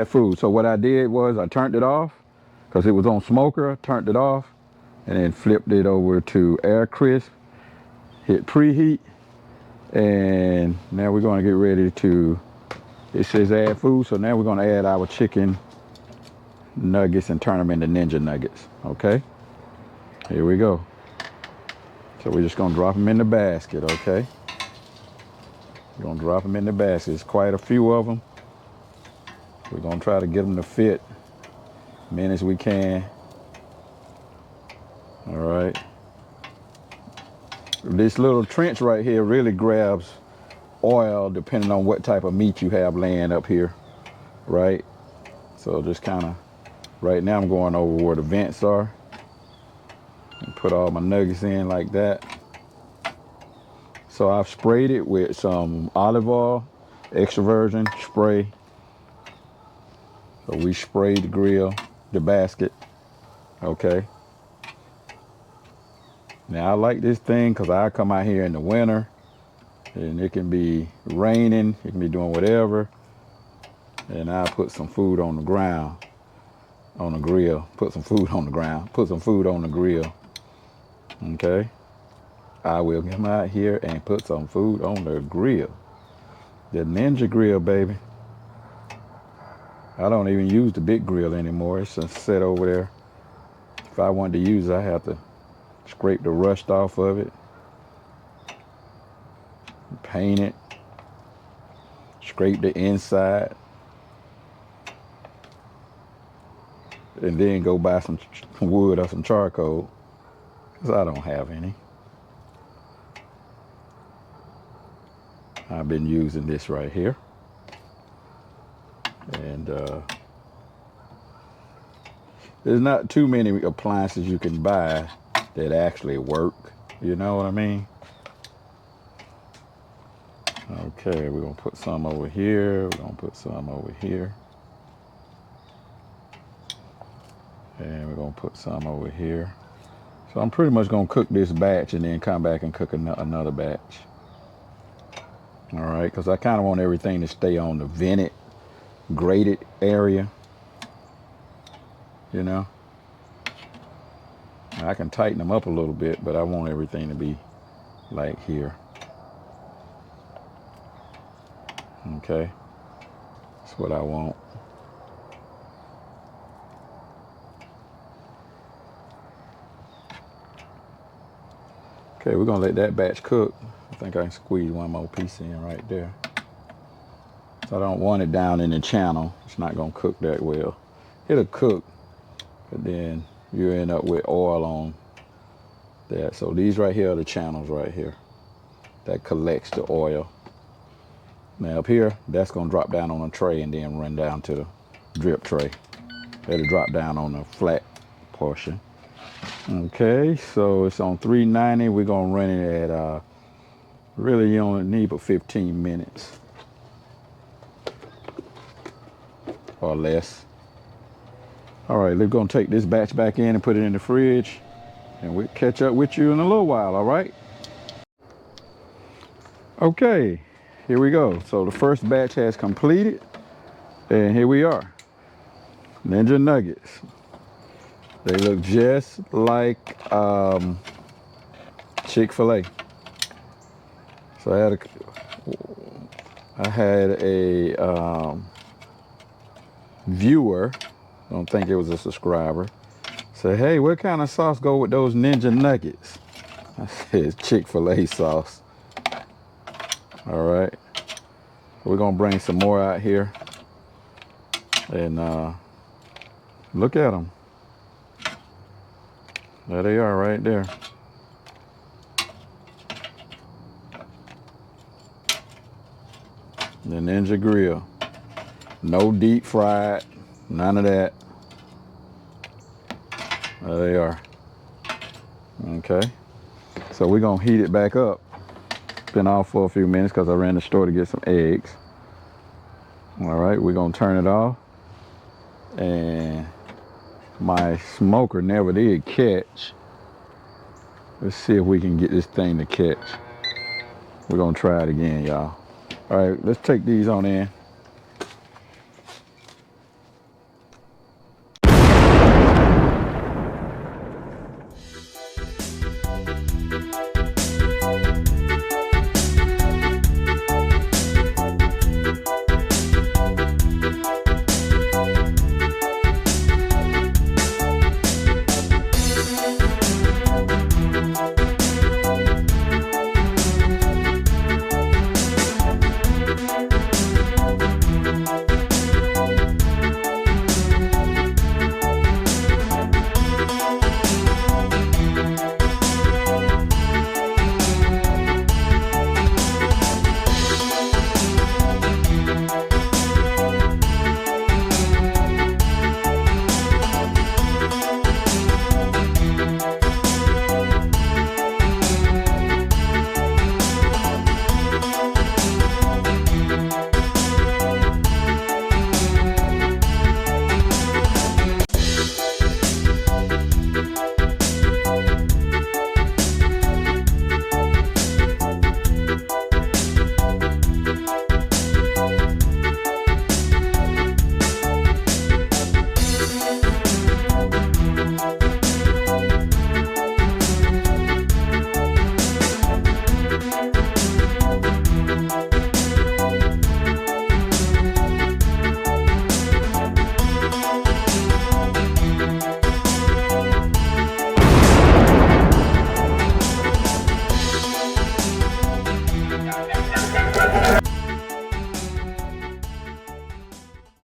that food. So what I did was I turned it off because it was on smoker, turned it off, and then flipped it over to air crisp, hit preheat, and now we're going to get ready to, it says add food, so now we're going to add our chicken nuggets and turn them into Ninja nuggets. Okay, here we go. So we're just going to drop them in the basket. Okay, we're going to drop them in the basket. It's quite a few of them. We're going to try to get them to fit many as we can. All right, this little trench right here really grabs oil depending on what type of meat you have laying up here, right? So just kind of, right now I'm going over where the vents are and put all my nuggets in like that. So I've sprayed it with some olive oil, extra virgin spray. So we sprayed the grill, the basket. Okay. Now I like this thing because I come out here in the winter and it can be raining, it can be doing whatever. And I put some food on the ground, on the grill, put some food on the ground, put some food on the grill. Okay. I will come out here and put some food on the grill. The Ninja grill, baby. I don't even use the big grill anymore. It's just set over there. If I wanted to use it, I have to scrape the rust off of it, paint it, scrape the inside, and then go buy some wood or some charcoal, because I don't have any. I've been using this right here. And there's not too many appliances you can buy that actually work. You know what I mean? Okay, we're gonna put some over here. We're gonna put some over here. And we're gonna put some over here. So I'm pretty much gonna cook this batch and then come back and cook another batch. All right, because I kind of want everything to stay on the vented, grated area. You know? I can tighten them up a little bit, but I want everything to be like here. Okay, that's what I want. Okay, we're gonna let that batch cook. I think I can squeeze one more piece in right there. So I don't want it down in the channel. It's not gonna cook that well. It'll cook, but then you end up with oil on that. So these right here are the channels right here that collects the oil. Now up here, that's gonna drop down on a tray and then run down to the drip tray. It'll drop down on the flat portion. Okay, so it's on 390. We're gonna run it at, really you only need but 15 minutes or less. All right, we're gonna take this batch back in and put it in the fridge, and we'll catch up with you in a little while, all right? Okay, here we go. So the first batch has completed, and here we are. Ninja nuggets. They look just like Chick-fil-A. So I had a viewer, I don't think it was a subscriber, say, hey, what kind of sauce go with those Ninja nuggets? I said, it's Chick-fil-A sauce. All right, we're gonna bring some more out here, and look at them. There they are right there. The Ninja grill. No deep fried, none of that. There they are. Okay, so we're gonna heat it back up. Been off for a few minutes because I ran to the store to get some eggs. All right, we're gonna turn it off. And my smoker never did catch. Let's see if we can get this thing to catch. We're gonna try it again, y'all. All right, let's take these on in.